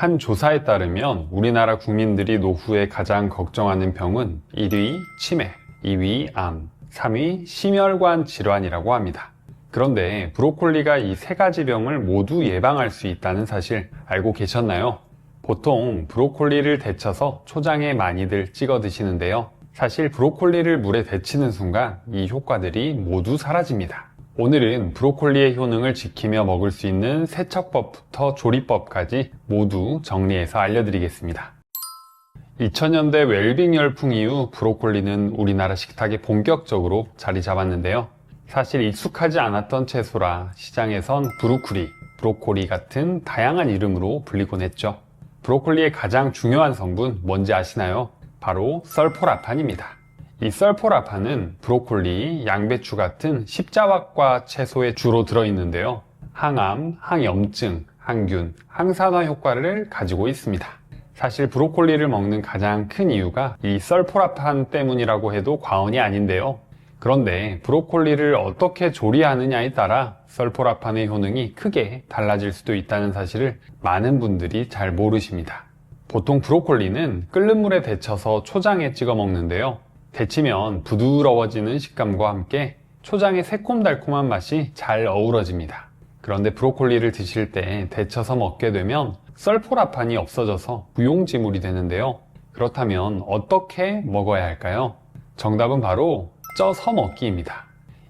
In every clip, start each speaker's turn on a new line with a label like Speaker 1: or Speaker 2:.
Speaker 1: 한 조사에 따르면 우리나라 국민들이 노후에 가장 걱정하는 병은 1위 치매, 2위 암, 3위 심혈관 질환이라고 합니다. 그런데 브로콜리가 이 세 가지 병을 모두 예방할 수 있다는 사실 알고 계셨나요? 보통 브로콜리를 데쳐서 초장에 많이들 찍어 드시는데요. 사실 브로콜리를 물에 데치는 순간 이 효과들이 모두 사라집니다. 오늘은 브로콜리의 효능을 지키며 먹을 수 있는 세척법부터 조리법까지 모두 정리해서 알려드리겠습니다. 2000년대 웰빙 열풍 이후 브로콜리는 우리나라 식탁에 본격적으로 자리 잡았는데요. 사실 익숙하지 않았던 채소라 시장에선 브루크리, 브로콜리 같은 다양한 이름으로 불리곤 했죠. 브로콜리의 가장 중요한 성분 뭔지 아시나요? 바로 썰포라판입니다. 이 썰포라판은 브로콜리, 양배추 같은 십자화과 채소에 주로 들어있는데요. 항암, 항염증, 항균, 항산화 효과를 가지고 있습니다. 사실 브로콜리를 먹는 가장 큰 이유가 이 썰포라판 때문이라고 해도 과언이 아닌데요. 그런데 브로콜리를 어떻게 조리하느냐에 따라 썰포라판의 효능이 크게 달라질 수도 있다는 사실을 많은 분들이 잘 모르십니다. 보통 브로콜리는 끓는 물에 데쳐서 초장에 찍어 먹는데요. 데치면 부드러워지는 식감과 함께 초장의 새콤달콤한 맛이 잘 어우러집니다. 그런데 브로콜리를 드실 때 데쳐서 먹게 되면 썰포라판이 없어져서 무용지물이 되는데요. 그렇다면 어떻게 먹어야 할까요? 정답은 바로 쪄서 먹기입니다.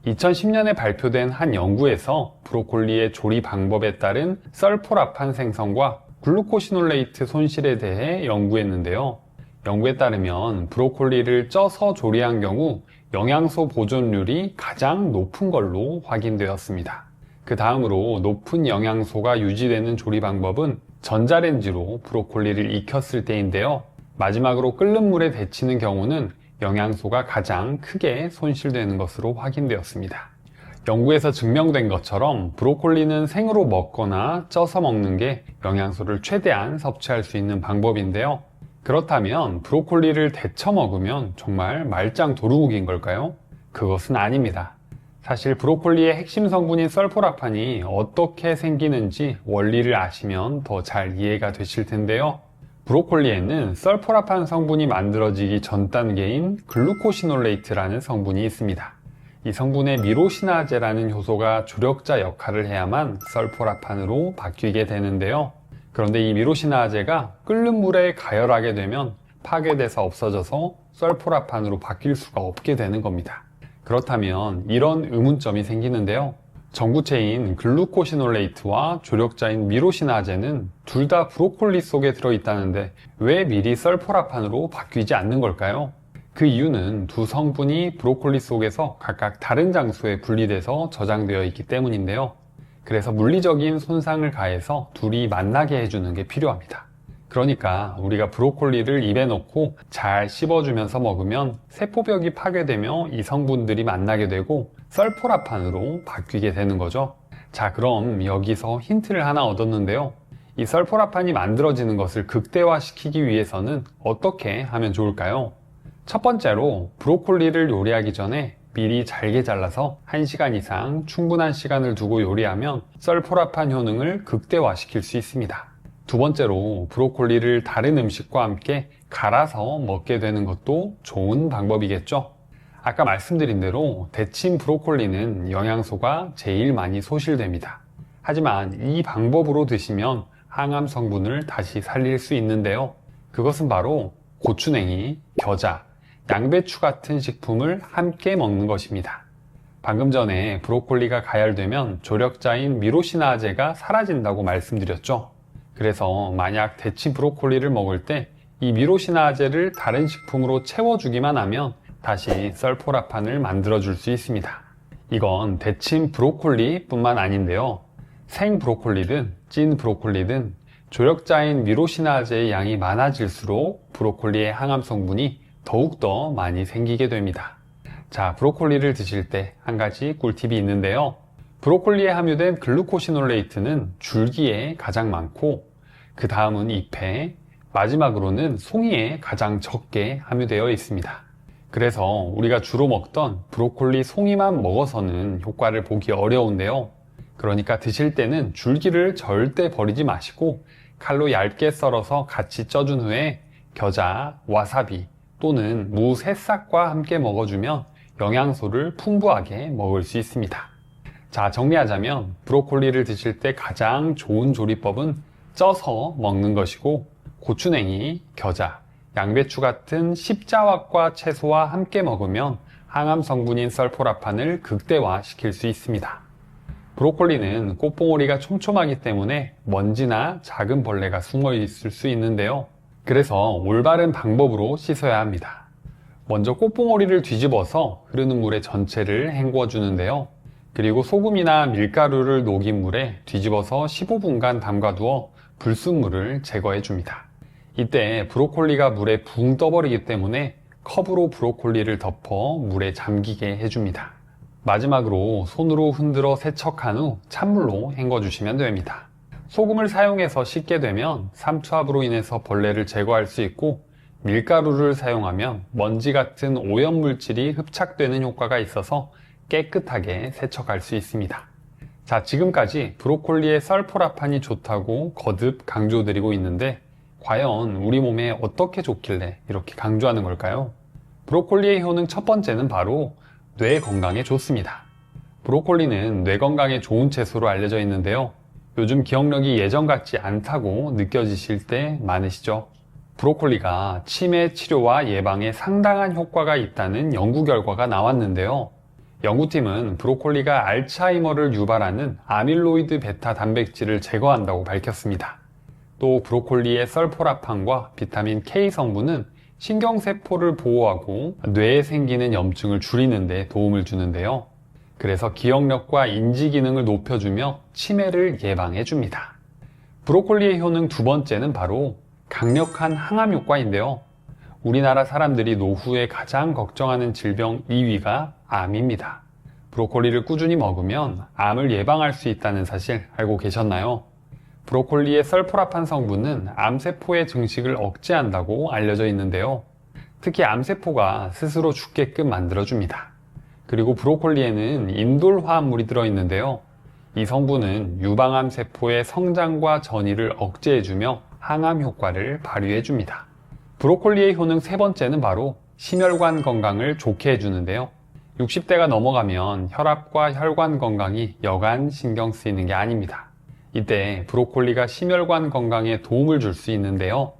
Speaker 1: 2010년에 발표된 한 연구에서 브로콜리의 조리 방법에 따른 썰포라판 생성과 글루코시놀레이트 손실에 대해 연구했는데요. 연구에 따르면 브로콜리를 쪄서 조리한 경우 영양소 보존율이 가장 높은 걸로 확인되었습니다. 그 다음으로 높은 영양소가 유지되는 조리 방법은 전자레인지로 브로콜리를 익혔을 때인데요. 마지막으로 끓는 물에 데치는 경우는 영양소가 가장 크게 손실되는 것으로 확인되었습니다. 연구에서 증명된 것처럼 브로콜리는 생으로 먹거나 쪄서 먹는 게 영양소를 최대한 섭취할 수 있는 방법인데요. 그렇다면 브로콜리를 데쳐 먹으면 정말 말짱 도루묵인 걸까요? 그것은 아닙니다. 사실 브로콜리의 핵심 성분인 썰포라판이 어떻게 생기는지 원리를 아시면 더 잘 이해가 되실 텐데요. 브로콜리에는 썰포라판 성분이 만들어지기 전 단계인 글루코시놀레이트라는 성분이 있습니다. 이 성분의 미로시나제라는 효소가 조력자 역할을 해야만 썰포라판으로 바뀌게 되는데요. 그런데 이 미로시나제가 끓는 물에 가열하게 되면 파괴돼서 없어져서 썰포라판으로 바뀔 수가 없게 되는 겁니다. 그렇다면 이런 의문점이 생기는데요. 전구체인 글루코시놀레이트와 조력자인 미로시나제는 둘 다 브로콜리 속에 들어있다는데 왜 미리 썰포라판으로 바뀌지 않는 걸까요? 그 이유는 두 성분이 브로콜리 속에서 각각 다른 장소에 분리돼서 저장되어 있기 때문인데요. 그래서 물리적인 손상을 가해서 둘이 만나게 해주는 게 필요합니다. 그러니까 우리가 브로콜리를 입에 넣고 잘 씹어주면서 먹으면 세포벽이 파괴되며 이 성분들이 만나게 되고 썰포라판으로 바뀌게 되는 거죠. 자, 그럼 여기서 힌트를 하나 얻었는데요. 이 썰포라판이 만들어지는 것을 극대화시키기 위해서는 어떻게 하면 좋을까요? 첫 번째로 브로콜리를 요리하기 전에 미리 잘게 잘라서 1시간 이상 충분한 시간을 두고 요리하면 썰포라판 효능을 극대화시킬 수 있습니다. 두 번째로 브로콜리를 다른 음식과 함께 갈아서 먹게 되는 것도 좋은 방법이겠죠. 아까 말씀드린 대로 데친 브로콜리는 영양소가 제일 많이 소실됩니다. 하지만 이 방법으로 드시면 항암 성분을 다시 살릴 수 있는데요. 그것은 바로 고추냉이, 겨자, 양배추 같은 식품을 함께 먹는 것입니다. 방금 전에 브로콜리가 가열되면 조력자인 미로시나제가 사라진다고 말씀드렸죠. 그래서 만약 데친 브로콜리를 먹을 때 이 미로시나제를 다른 식품으로 채워주기만 하면 다시 썰포라판을 만들어줄 수 있습니다. 이건 데친 브로콜리 뿐만 아닌데요. 생 브로콜리든 찐 브로콜리든 조력자인 미로시나제의 양이 많아질수록 브로콜리의 항암 성분이 더욱더 많이 생기게 됩니다. 자, 브로콜리를 드실 때 한 가지 꿀팁이 있는데요. 브로콜리에 함유된 글루코시놀레이트는 줄기에 가장 많고 그 다음은 잎에, 마지막으로는 송이에 가장 적게 함유되어 있습니다. 그래서 우리가 주로 먹던 브로콜리 송이만 먹어서는 효과를 보기 어려운데요. 그러니까 드실 때는 줄기를 절대 버리지 마시고 칼로 얇게 썰어서 같이 쪄준 후에 겨자, 와사비 또는 무 새싹과 함께 먹어주면 영양소를 풍부하게 먹을 수 있습니다. 자, 정리하자면 브로콜리를 드실 때 가장 좋은 조리법은 쪄서 먹는 것이고, 고추냉이, 겨자, 양배추 같은 십자화과 채소와 함께 먹으면 항암 성분인 설포라판을 극대화시킬 수 있습니다. 브로콜리는 꽃봉오리가 촘촘하기 때문에 먼지나 작은 벌레가 숨어 있을 수 있는데요. 그래서 올바른 방법으로 씻어야 합니다. 먼저 꽃봉오리를 뒤집어서 흐르는 물에 전체를 헹궈 주는데요. 그리고 소금이나 밀가루를 녹인 물에 뒤집어서 15분간 담가두어 불순물을 제거해 줍니다. 이때 브로콜리가 물에 붕 떠버리기 때문에 컵으로 브로콜리를 덮어 물에 잠기게 해줍니다. 마지막으로 손으로 흔들어 세척한 후 찬물로 헹궈 주시면 됩니다. 소금을 사용해서 씻게 되면 삼투압으로 인해서 벌레를 제거할 수 있고, 밀가루를 사용하면 먼지 같은 오염물질이 흡착되는 효과가 있어서 깨끗하게 세척할 수 있습니다. 자, 지금까지 브로콜리의 설포라판이 좋다고 거듭 강조드리고 있는데, 과연 우리 몸에 어떻게 좋길래 이렇게 강조하는 걸까요? 브로콜리의 효능 첫 번째는 바로 뇌 건강에 좋습니다. 브로콜리는 뇌 건강에 좋은 채소로 알려져 있는데요. 요즘 기억력이 예전 같지 않다고 느껴지실 때 많으시죠? 브로콜리가 치매 치료와 예방에 상당한 효과가 있다는 연구 결과가 나왔는데요. 연구팀은 브로콜리가 알츠하이머를 유발하는 아밀로이드 베타 단백질을 제거한다고 밝혔습니다. 또 브로콜리의 설포라판과 비타민 K 성분은 신경세포를 보호하고 뇌에 생기는 염증을 줄이는 데 도움을 주는데요. 그래서 기억력과 인지 기능을 높여주며 치매를 예방해 줍니다. 브로콜리의 효능 두 번째는 바로 강력한 항암 효과인데요. 우리나라 사람들이 노후에 가장 걱정하는 질병 2위가 암입니다. 브로콜리를 꾸준히 먹으면 암을 예방할 수 있다는 사실 알고 계셨나요? 브로콜리의 설포라판 성분은 암세포의 증식을 억제한다고 알려져 있는데요. 특히 암세포가 스스로 죽게끔 만들어줍니다. 그리고 브로콜리에는 인돌 화합물이 들어있는데요. 이 성분은 유방암 세포의 성장과 전이를 억제해주며 항암 효과를 발휘해줍니다. 브로콜리의 효능 세 번째는 바로 심혈관 건강을 좋게 해주는데요. 60대가 넘어가면 혈압과 혈관 건강이 여간 신경 쓰이는 게 아닙니다. 이때 브로콜리가 심혈관 건강에 도움을 줄 수 있는데요.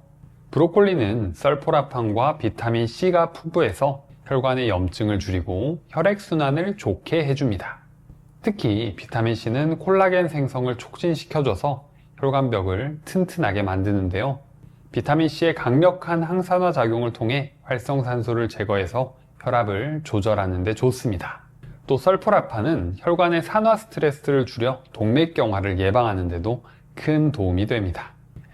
Speaker 1: 브로콜리는 설포라판과 비타민 C가 풍부해서 혈관의 염증을 줄이고 혈액순환을 좋게 해줍니다. 특히 비타민 C는 콜라겐 생성을 촉진시켜줘서 혈관벽을 튼튼하게 만드는데요. 비타민 C의 강력한 항산화 작용을 통해 활성산소를 제거해서 혈압을 조절하는 데 좋습니다. 또 설포라판은 혈관의 산화 스트레스를 줄여 동맥경화를 예방하는 데도 큰 도움이 됩니다.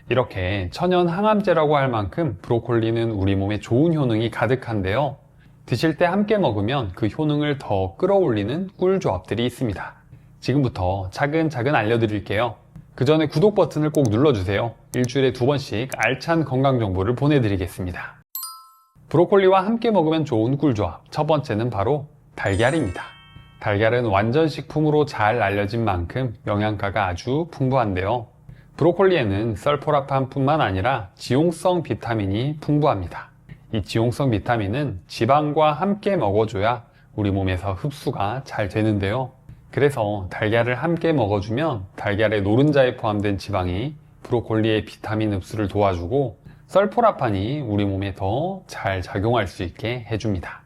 Speaker 1: 이렇게 천연 항암제라고 할 만큼 브로콜리는 우리 몸에 좋은 효능이 가득한데요. 드실 때 함께 먹으면 그 효능을 더 끌어올리는 꿀 조합들이 있습니다. 지금부터 차근차근 알려드릴게요. 그 전에 구독 버튼을 꼭 눌러주세요. 일주일에 2번씩 알찬 건강 정보를 보내드리겠습니다. 브로콜리와 함께 먹으면 좋은 꿀 조합, 첫 번째는 바로 달걀입니다. 달걀은 완전식품으로 잘 알려진 만큼 영양가가 아주 풍부한데요. 브로콜리에는 설포라판뿐만 아니라 지용성 비타민이 풍부합니다. 이 지용성 비타민은 지방과 함께 먹어줘야 우리 몸에서 흡수가 잘 되는데요. 그래서 달걀을 함께 먹어주면 달걀의 노른자에 포함된 지방이 브로콜리의 비타민 흡수를 도와주고 설포라판이 우리 몸에 더 잘 작용할 수 있게 해줍니다.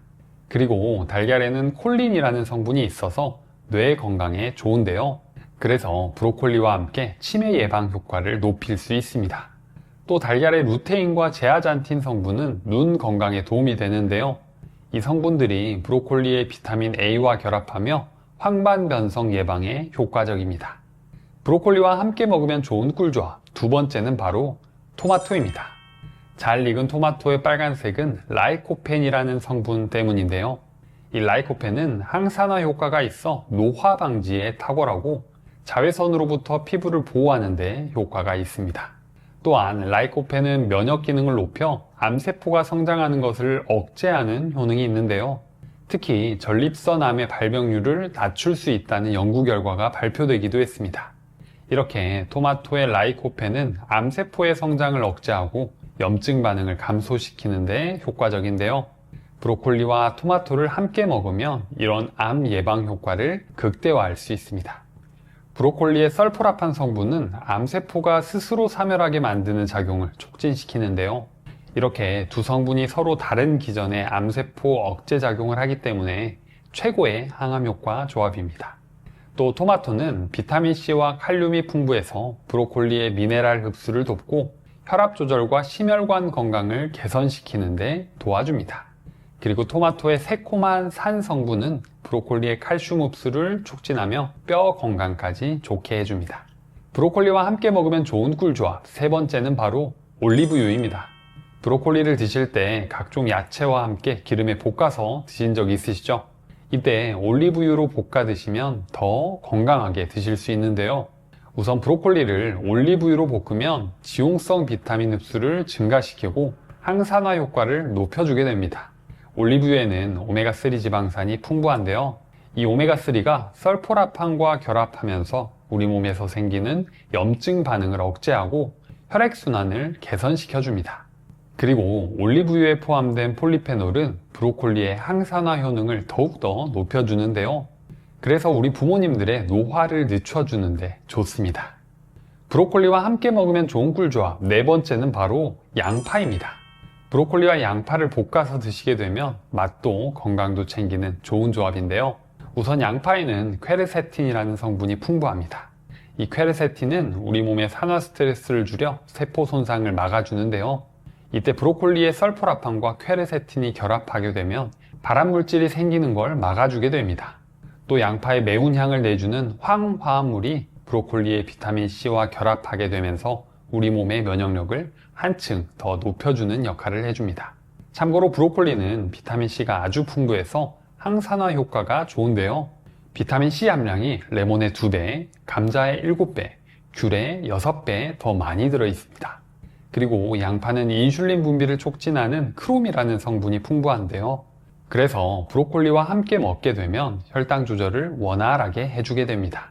Speaker 1: 그리고 달걀에는 콜린이라는 성분이 있어서 뇌 건강에 좋은데요. 그래서 브로콜리와 함께 치매 예방 효과를 높일 수 있습니다. 또 달걀의 루테인과 제아잔틴 성분은 눈 건강에 도움이 되는데요. 이 성분들이 브로콜리의 비타민 A와 결합하며 황반 변성 예방에 효과적입니다. 브로콜리와 함께 먹으면 좋은 꿀조합, 두 번째는 바로 토마토입니다. 잘 익은 토마토의 빨간색은 라이코펜이라는 성분 때문인데요. 이 라이코펜은 항산화 효과가 있어 노화 방지에 탁월하고 자외선으로부터 피부를 보호하는 데 효과가 있습니다. 또한 라이코펜은 면역 기능을 높여 암세포가 성장하는 것을 억제하는 효능이 있는데요. 특히 전립선암의 발병률을 낮출 수 있다는 연구 결과가 발표되기도 했습니다. 이렇게 토마토의 라이코펜은 암세포의 성장을 억제하고 염증 반응을 감소시키는 데 효과적인데요. 브로콜리와 토마토를 함께 먹으면 이런 암 예방 효과를 극대화할 수 있습니다. 브로콜리의 설포라판 성분은 암세포가 스스로 사멸하게 만드는 작용을 촉진시키는데요. 이렇게 두 성분이 서로 다른 기전의 암세포 억제 작용을 하기 때문에 최고의 항암 효과 조합입니다. 또 토마토는 비타민C와 칼륨이 풍부해서 브로콜리의 미네랄 흡수를 돕고 혈압 조절과 심혈관 건강을 개선시키는 데 도와줍니다. 그리고 토마토의 새콤한 산 성분은 브로콜리의 칼슘 흡수를 촉진하며 뼈 건강까지 좋게 해줍니다. 브로콜리와 함께 먹으면 좋은 꿀조합 세 번째는 바로 올리브유입니다. 브로콜리를 드실 때 각종 야채와 함께 기름에 볶아서 드신 적 있으시죠? 이때 올리브유로 볶아 드시면 더 건강하게 드실 수 있는데요. 우선 브로콜리를 올리브유로 볶으면 지용성 비타민 흡수를 증가시키고 항산화 효과를 높여주게 됩니다. 올리브유에는 오메가3 지방산이 풍부한데요. 이 오메가3가 설포라판과 결합하면서 우리 몸에서 생기는 염증 반응을 억제하고 혈액순환을 개선시켜줍니다. 그리고 올리브유에 포함된 폴리페놀은 브로콜리의 항산화 효능을 더욱더 높여주는데요. 그래서 우리 부모님들의 노화를 늦춰주는데 좋습니다. 브로콜리와 함께 먹으면 좋은 꿀조합 네 번째는 바로 양파입니다. 브로콜리와 양파를 볶아서 드시게 되면 맛도 건강도 챙기는 좋은 조합인데요. 우선 양파에는 퀘르세틴이라는 성분이 풍부합니다. 이 퀘르세틴은 우리 몸의 산화 스트레스를 줄여 세포 손상을 막아주는데요. 이때 브로콜리의 설포라판과 퀘르세틴이 결합하게 되면 발암물질이 생기는 걸 막아주게 됩니다. 또 양파의 매운 향을 내주는 황화합물이 브로콜리의 비타민C와 결합하게 되면서 우리 몸의 면역력을 한층 더 높여주는 역할을 해줍니다. 참고로 브로콜리는 비타민C가 아주 풍부해서 항산화 효과가 좋은데요. 비타민C 함량이 레몬의 2배, 감자의 7배, 귤의 6배 더 많이 들어있습니다. 그리고 양파는 인슐린 분비를 촉진하는 크롬이라는 성분이 풍부한데요. 그래서 브로콜리와 함께 먹게 되면 혈당 조절을 원활하게 해주게 됩니다.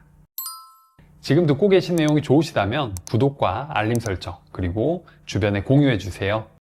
Speaker 1: 지금 듣고 계신 내용이 좋으시다면 구독과 알림 설정 그리고 주변에 공유해 주세요.